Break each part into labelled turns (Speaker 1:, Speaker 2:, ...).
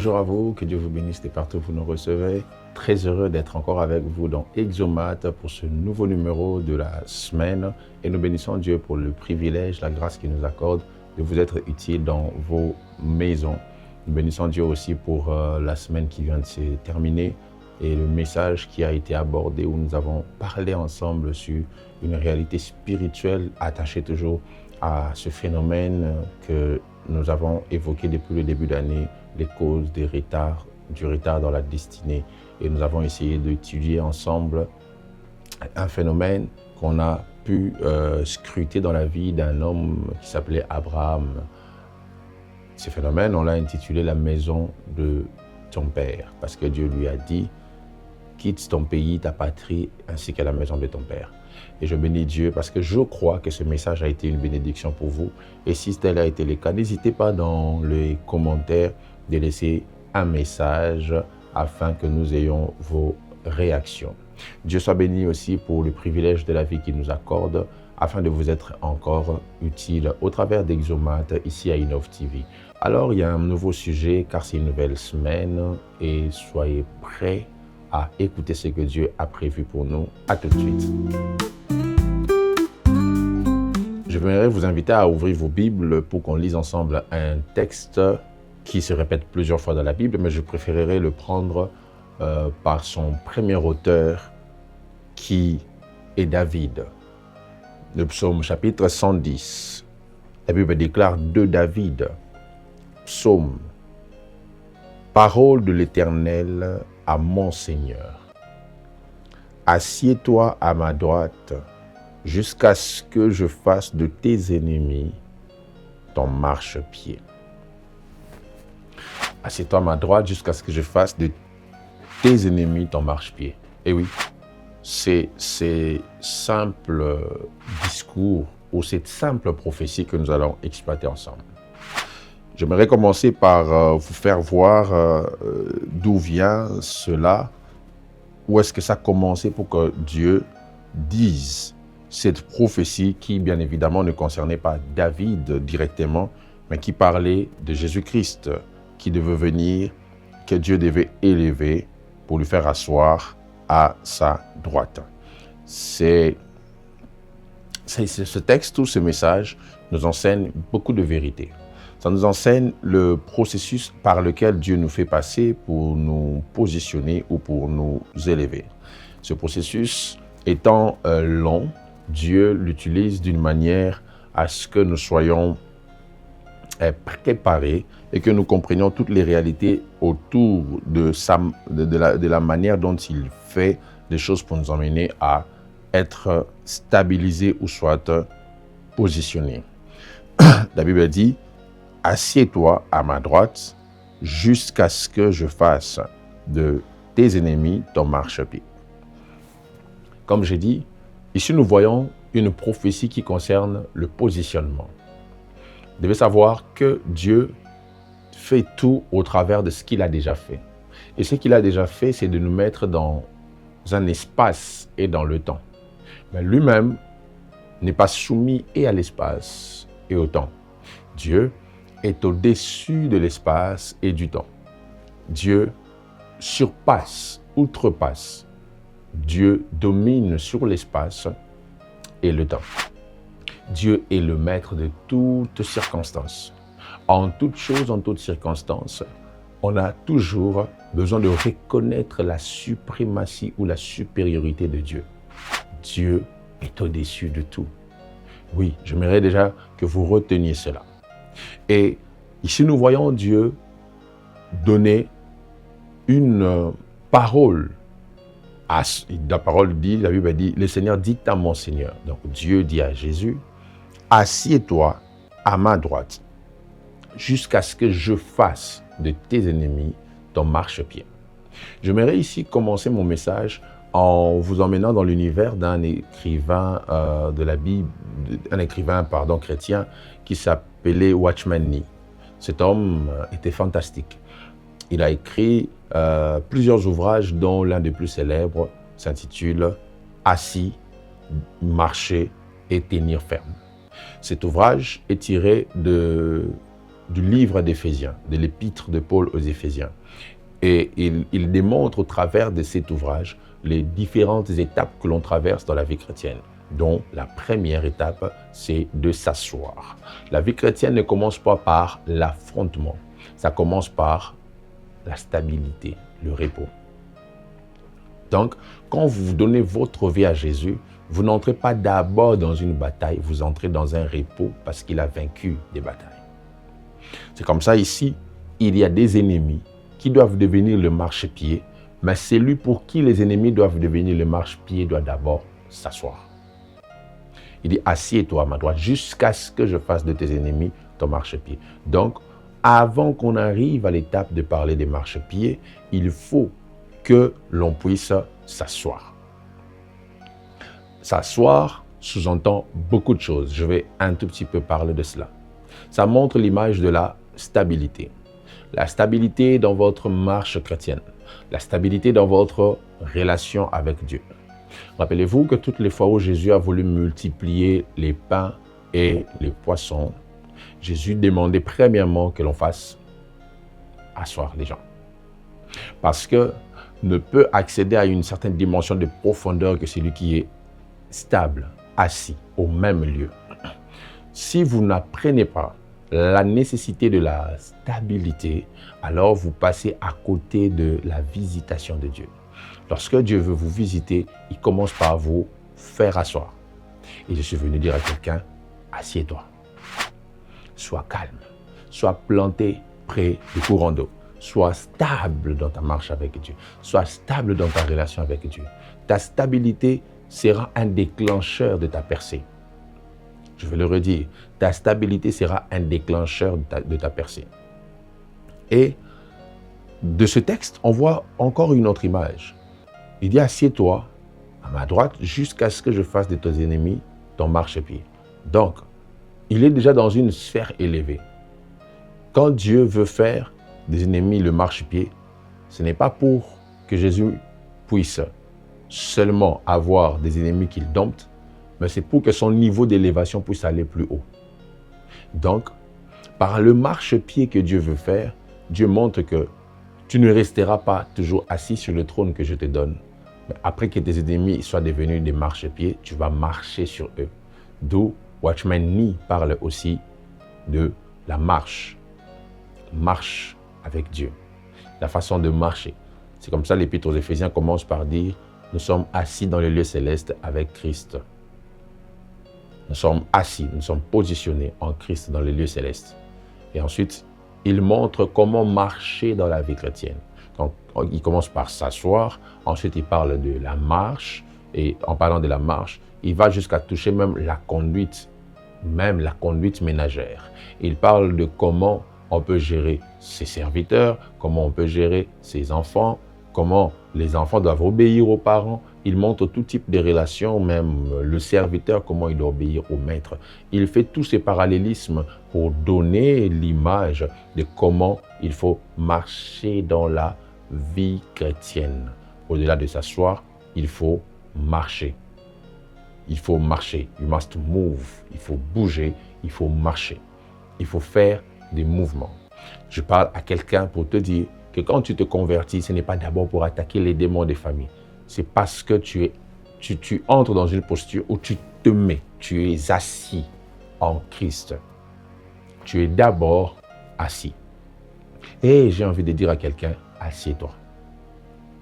Speaker 1: Bonjour à vous, que Dieu vous bénisse de partout où vous nous recevez. Très heureux d'être encore avec vous dans Exomate pour ce nouveau numéro de la semaine. Et nous bénissons Dieu pour le privilège, la grâce qu'il nous accorde de vous être utile dans vos maisons. Nous bénissons Dieu aussi pour la semaine qui vient de se terminer et le message qui a été abordé où nous avons parlé ensemble sur une réalité spirituelle attachée toujours à ce phénomène que nous avons évoqué depuis le début d'année, les causes du retard dans la destinée. Et nous avons essayé d'étudier ensemble un phénomène qu'on a pu scruter dans la vie d'un homme qui s'appelait Abraham. Ce phénomène, on l'a intitulé « La maison de ton père » parce que Dieu lui a dit « Quitte ton pays, ta patrie, ainsi que la maison de ton père ». Et je bénis Dieu parce que je crois que ce message a été une bénédiction pour vous. Et si tel a été le cas, n'hésitez pas dans les commentaires de laisser un message afin que nous ayons vos réactions. Dieu soit béni aussi pour le privilège de la vie qu'il nous accorde afin de vous être encore utile au travers d'Exomate ici à Innov TV. Alors, il y a un nouveau sujet car c'est une nouvelle semaine et soyez prêts à écouter ce que Dieu a prévu pour nous. À tout de suite. Je voudrais vous inviter à ouvrir vos Bibles pour qu'on lise ensemble un texte qui se répète plusieurs fois dans la Bible, mais je préférerais le prendre par son premier auteur qui est David. Le psaume chapitre 110. La Bible déclare de David, psaume, parole de l'Éternel à mon Seigneur. Assieds-toi à ma droite jusqu'à ce que je fasse de tes ennemis ton marchepied. Assieds-toi à ma droite jusqu'à ce que je fasse de tes ennemis ton marchepied. Et oui, c'est simple discours ou cette simple prophétie que nous allons exploiter ensemble. J'aimerais commencer par vous faire voir d'où vient cela, où est-ce que ça a commencé pour que Dieu dise cette prophétie qui, bien évidemment, ne concernait pas David directement, mais qui parlait de Jésus-Christ, qui devait venir, que Dieu devait élever pour lui faire asseoir à sa droite. Ce texte ou ce message nous enseigne beaucoup de vérités. Ça nous enseigne le processus par lequel Dieu nous fait passer pour nous positionner ou pour nous élever. Ce processus étant long, Dieu l'utilise d'une manière à ce que nous soyons préparés et que nous comprenions toutes les réalités autour de la manière dont il fait les choses pour nous emmener à être stabilisés ou soit positionnés. La Bible dit « Assieds-toi à ma droite jusqu'à ce que je fasse de tes ennemis ton marchepied. » Comme j'ai dit, ici nous voyons une prophétie qui concerne le positionnement. Vous devez savoir que Dieu fait tout au travers de ce qu'il a déjà fait. Et ce qu'il a déjà fait, c'est de nous mettre dans un espace et dans le temps. Mais lui-même n'est pas soumis et à l'espace et au temps. Dieu est au-dessus de l'espace et du temps. Dieu surpasse, outrepasse. Dieu domine sur l'espace et le temps. Dieu est le maître de toutes circonstances. En toute chose, en toutes circonstances, on a toujours besoin de reconnaître la suprématie ou la supériorité de Dieu. Dieu est au-dessus de tout. Oui, j'aimerais déjà que vous reteniez cela. Et ici, nous voyons Dieu donner une parole. La parole dit, la Bible dit, le Seigneur dit à mon Seigneur. Donc Dieu dit à Jésus, assieds-toi à ma droite jusqu'à ce que je fasse de tes ennemis ton marchepied. J'aimerais ici commencer mon message en vous emmenant dans l'univers d'un écrivain de la Bible, chrétien qui s'appelait Watchman Nee. Cet homme était fantastique. Il a écrit plusieurs ouvrages dont l'un des plus célèbres s'intitule « Assis, marcher et tenir ferme ». Cet ouvrage est tiré de du livre d'Éphésiens, de l'épître de Paul aux Éphésiens. Et il démontre au travers de cet ouvrage les différentes étapes que l'on traverse dans la vie chrétienne, dont la première étape, c'est de s'asseoir. La vie chrétienne ne commence pas par l'affrontement, ça commence par la stabilité, le repos. Donc, quand vous donnez votre vie à Jésus, vous n'entrez pas d'abord dans une bataille, vous entrez dans un repos parce qu'il a vaincu des batailles. C'est comme ça ici, il y a des ennemis qui doivent devenir le marchepied, mais celui pour qui les ennemis doivent devenir le marchepied doit d'abord s'asseoir. Il dit, assieds-toi à ma droite jusqu'à ce que je fasse de tes ennemis ton marchepied. Donc, avant qu'on arrive à l'étape de parler des marchepieds, il faut que l'on puisse s'asseoir. S'asseoir sous-entend beaucoup de choses. Je vais un tout petit peu parler de cela. Ça montre l'image de la stabilité. La stabilité dans votre marche chrétienne. La stabilité dans votre relation avec Dieu. Rappelez-vous que toutes les fois où Jésus a voulu multiplier les pains et les poissons, Jésus demandait premièrement que l'on fasse asseoir les gens. Parce que ne peut accéder à une certaine dimension de profondeur que celui qui est stable, assis au même lieu. Si vous n'apprenez pas la nécessité de la stabilité, alors vous passez à côté de la visitation de Dieu. Lorsque Dieu veut vous visiter, il commence par vous faire asseoir. Et je suis venu dire à quelqu'un, assieds-toi. Sois calme, sois planté près du courant d'eau. Sois stable dans ta marche avec Dieu. Sois stable dans ta relation avec Dieu. Ta stabilité sera un déclencheur de ta percée. Je vais le redire. Ta stabilité sera un déclencheur de ta percée. Et de ce texte, on voit encore une autre image. Il dit, assieds-toi à ma droite jusqu'à ce que je fasse de tes ennemis ton marchepied. Donc, il est déjà dans une sphère élevée. Quand Dieu veut faire des ennemis le marchepied, ce n'est pas pour que Jésus puisse seulement avoir des ennemis qu'il dompte, mais c'est pour que son niveau d'élévation puisse aller plus haut. Donc, par le marchepied que Dieu veut faire, Dieu montre que tu ne resteras pas toujours assis sur le trône que je te donne. Mais après que tes ennemis soient devenus des marchepieds, tu vas marcher sur eux. D'où Watchman Nee parle aussi de la marche. Marche avec Dieu. La façon de marcher. C'est comme ça l'épître aux Éphésiens commence par dire « Nous sommes assis dans les lieux célestes avec Christ ». Nous sommes assis, nous sommes positionnés en Christ dans les lieux célestes. Et ensuite, il montre comment marcher dans la vie chrétienne. Donc, il commence par s'asseoir, ensuite il parle de la marche, et en parlant de la marche, il va jusqu'à toucher même la conduite ménagère. Il parle de comment on peut gérer ses serviteurs, comment on peut gérer ses enfants, comment les enfants doivent obéir aux parents. Il montre tout type de relations, même le serviteur, comment il doit obéir au maître. Il fait tous ces parallélismes pour donner l'image de comment il faut marcher dans la vie chrétienne. Au-delà de s'asseoir, il faut marcher. Il faut marcher. You must move. Il faut bouger. Il faut marcher. Il faut faire des mouvements. Je parle à quelqu'un pour te dire que quand tu te convertis, ce n'est pas d'abord pour attaquer les démons des familles. C'est parce que tu entres dans une posture où tu te mets, tu es assis en Christ. Tu es d'abord assis. Et j'ai envie de dire à quelqu'un, assieds-toi.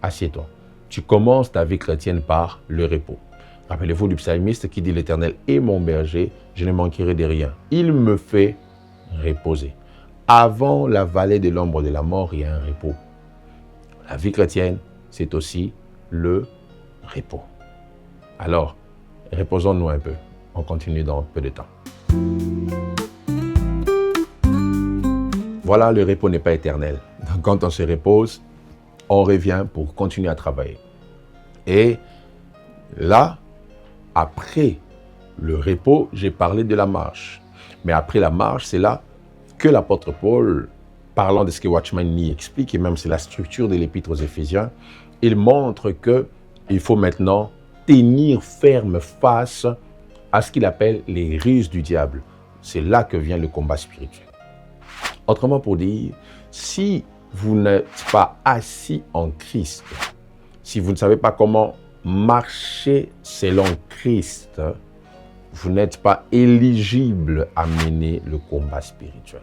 Speaker 1: Assieds-toi. Tu commences ta vie chrétienne par le repos. Rappelez-vous du psalmiste qui dit, l'Éternel est mon berger, je ne manquerai de rien. Il me fait reposer. Avant la vallée de l'ombre de la mort, il y a un repos. La vie chrétienne, c'est aussi le repos. Alors, reposons-nous un peu. On continue dans peu de temps. Voilà, le repos n'est pas éternel. Donc, quand on se repose, on revient pour continuer à travailler. Et là, après le repos, j'ai parlé de la marche. Mais après la marche, c'est là que l'apôtre Paul, parlant de ce que Watchman Nee explique, et même c'est la structure de l'épître aux Éphésiens, il montre qu'il faut maintenant tenir ferme face à ce qu'il appelle les ruses du diable. C'est là que vient le combat spirituel. Autrement pour dire, si vous n'êtes pas assis en Christ, si vous ne savez pas comment marcher selon Christ, vous n'êtes pas éligible à mener le combat spirituel.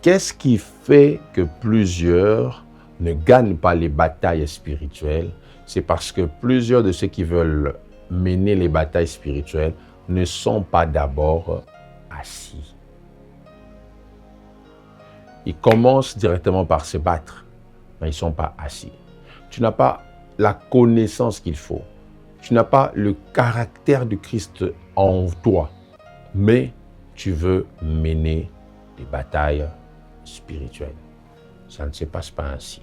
Speaker 1: Qu'est-ce qui fait que plusieurs ne gagnent pas les batailles spirituelles? C'est parce que plusieurs de ceux qui veulent mener les batailles spirituelles ne sont pas d'abord assis. Ils commencent directement par se battre, mais ils ne sont pas assis. Tu n'as pas la connaissance qu'il faut. Tu n'as pas le caractère du Christ en toi, mais tu veux mener des batailles spirituelles. Ça ne se passe pas ainsi.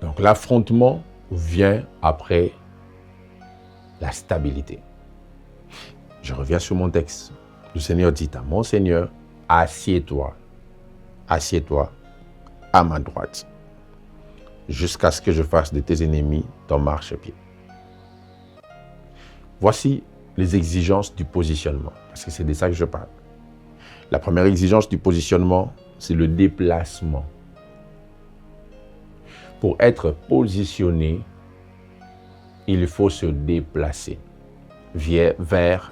Speaker 1: Donc l'affrontement vient après la stabilité. Je reviens sur mon texte. Le Seigneur dit à mon Seigneur, assieds-toi à ma droite, jusqu'à ce que je fasse de tes ennemis ton marchepied. Voici les exigences du positionnement, parce que c'est de ça que je parle. La première exigence du positionnement, c'est le déplacement. Pour être positionné, il faut se déplacer vers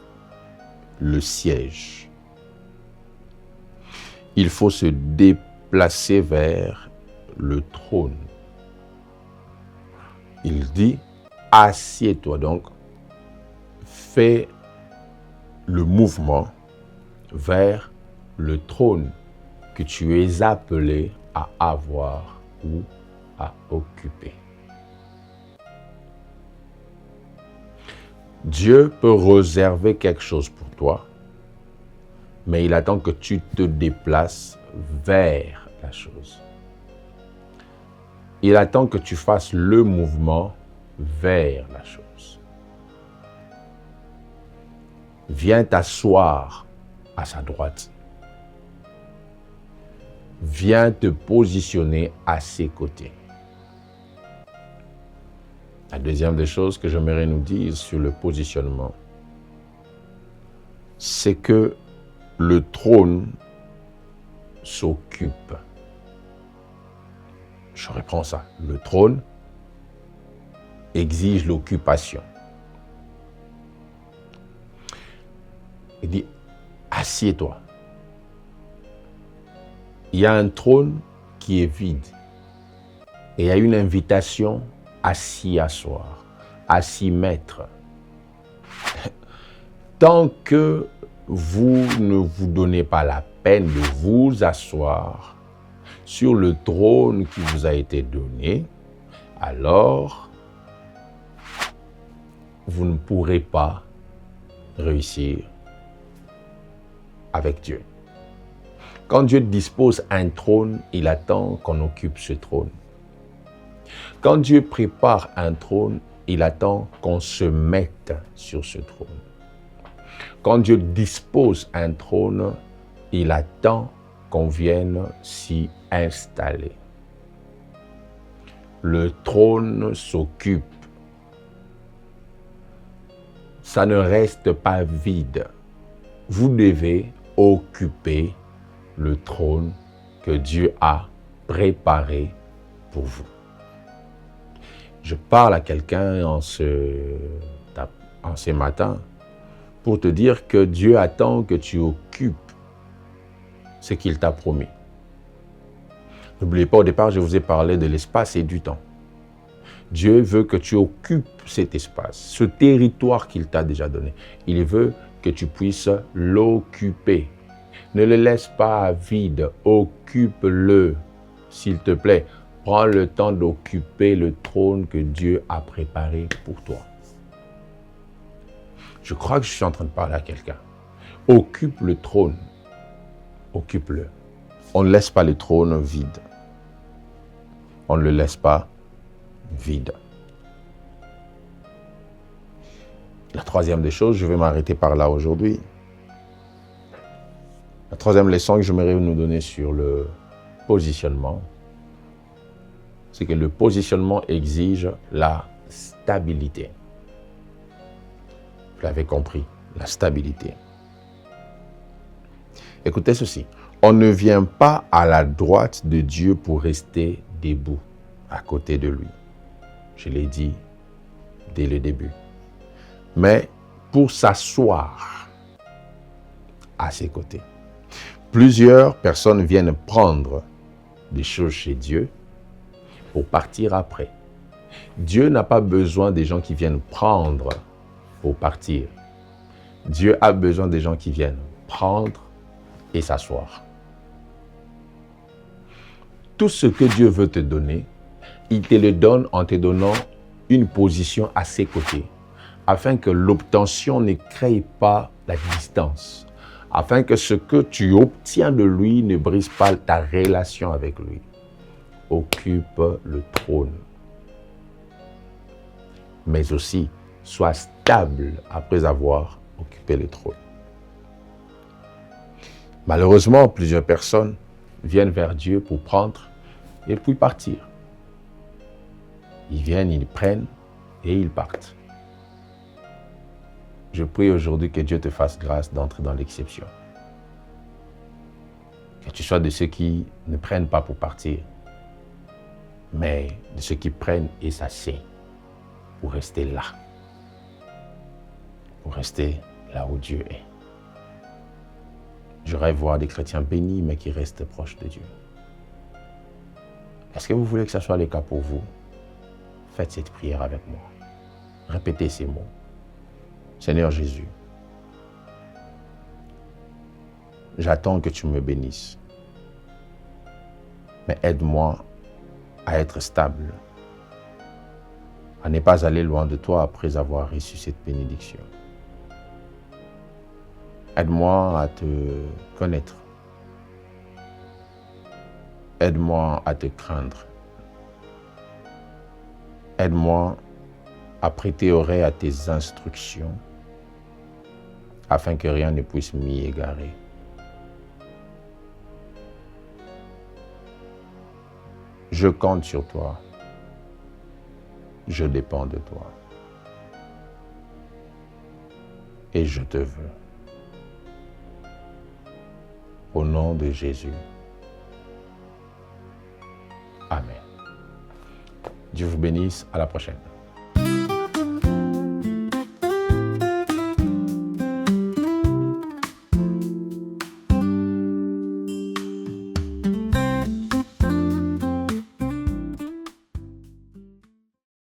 Speaker 1: le siège. Il faut se déplacer vers le trône. Il dit, assieds-toi donc, fais le mouvement vers le trône que tu es appelé à avoir ou à occuper. Dieu peut réserver quelque chose pour toi, mais il attend que tu te déplaces vers la chose. Il attend que tu fasses le mouvement vers la chose. Viens t'asseoir à sa droite. Viens te positionner à ses côtés. La deuxième des choses que j'aimerais nous dire sur le positionnement, c'est que le trône s'occupe. Je reprends ça. Le trône exige l'occupation. Il dit, assieds-toi. Il y a un trône qui est vide. Et il y a une invitation à s'y asseoir, à s'y mettre. Tant que vous ne vous donnez pas la peine de vous asseoir sur le trône qui vous a été donné, alors vous ne pourrez pas réussir avec Dieu. Quand Dieu dispose un trône, il attend qu'on occupe ce trône. Quand Dieu prépare un trône, il attend qu'on se mette sur ce trône. Quand Dieu dispose un trône, il attend qu'on vienne s'y installer. Le trône s'occupe. Ça ne reste pas vide. Vous devez occuper le trône que Dieu a préparé pour vous. Je parle à quelqu'un en ce matin pour te dire que Dieu attend que tu occupes ce qu'il t'a promis. N'oubliez pas, au départ, je vous ai parlé de l'espace et du temps. Dieu veut que tu occupes cet espace, ce territoire qu'il t'a déjà donné. Il veut que tu puisses l'occuper. Ne le laisse pas vide, occupe-le, s'il te plaît. Prends le temps d'occuper le trône que Dieu a préparé pour toi. Je crois que je suis en train de parler à quelqu'un. Occupe le trône. Occupe-le. On ne laisse pas le trône vide. On ne le laisse pas vide. La troisième des choses, je vais m'arrêter par là aujourd'hui. La troisième leçon que j'aimerais nous donner sur le positionnement, c'est que le positionnement exige la stabilité. Vous l'avez compris, la stabilité. Écoutez ceci. On ne vient pas à la droite de Dieu pour rester debout à côté de lui. Je l'ai dit dès le début. Mais pour s'asseoir à ses côtés. Plusieurs personnes viennent prendre des choses chez Dieu pour partir après. Dieu n'a pas besoin des gens qui viennent prendre pour partir. Dieu a besoin des gens qui viennent prendre et s'asseoir. Tout ce que Dieu veut te donner, il te le donne en te donnant une position à ses côtés, afin que l'obtention ne crée pas la distance, afin que ce que tu obtiens de lui ne brise pas ta relation avec lui. Occupe le trône, mais aussi sois stable après avoir occupé le trône. Malheureusement, plusieurs personnes viennent vers Dieu pour prendre et puis partir. Ils viennent, ils prennent et ils partent. Je prie aujourd'hui que Dieu te fasse grâce d'entrer dans l'exception. Que tu sois de ceux qui ne prennent pas pour partir, mais de ceux qui prennent et s'asseyent pour rester là. Pour rester là où Dieu est. Je rêve voir des chrétiens bénis, mais qui restent proches de Dieu. Est-ce que vous voulez que ce soit le cas pour vous? Faites cette prière avec moi. Répétez ces mots. Seigneur Jésus, j'attends que tu me bénisses. Mais aide-moi à être stable, à ne pas aller loin de toi après avoir reçu cette bénédiction. Aide-moi à te connaître. Aide-moi à te craindre. Aide-moi à prêter oreille à tes instructions afin que rien ne puisse m'y égarer. Je compte sur toi. Je dépends de toi. Et je te veux. Au nom de Jésus. Amen. Dieu vous bénisse. À la prochaine.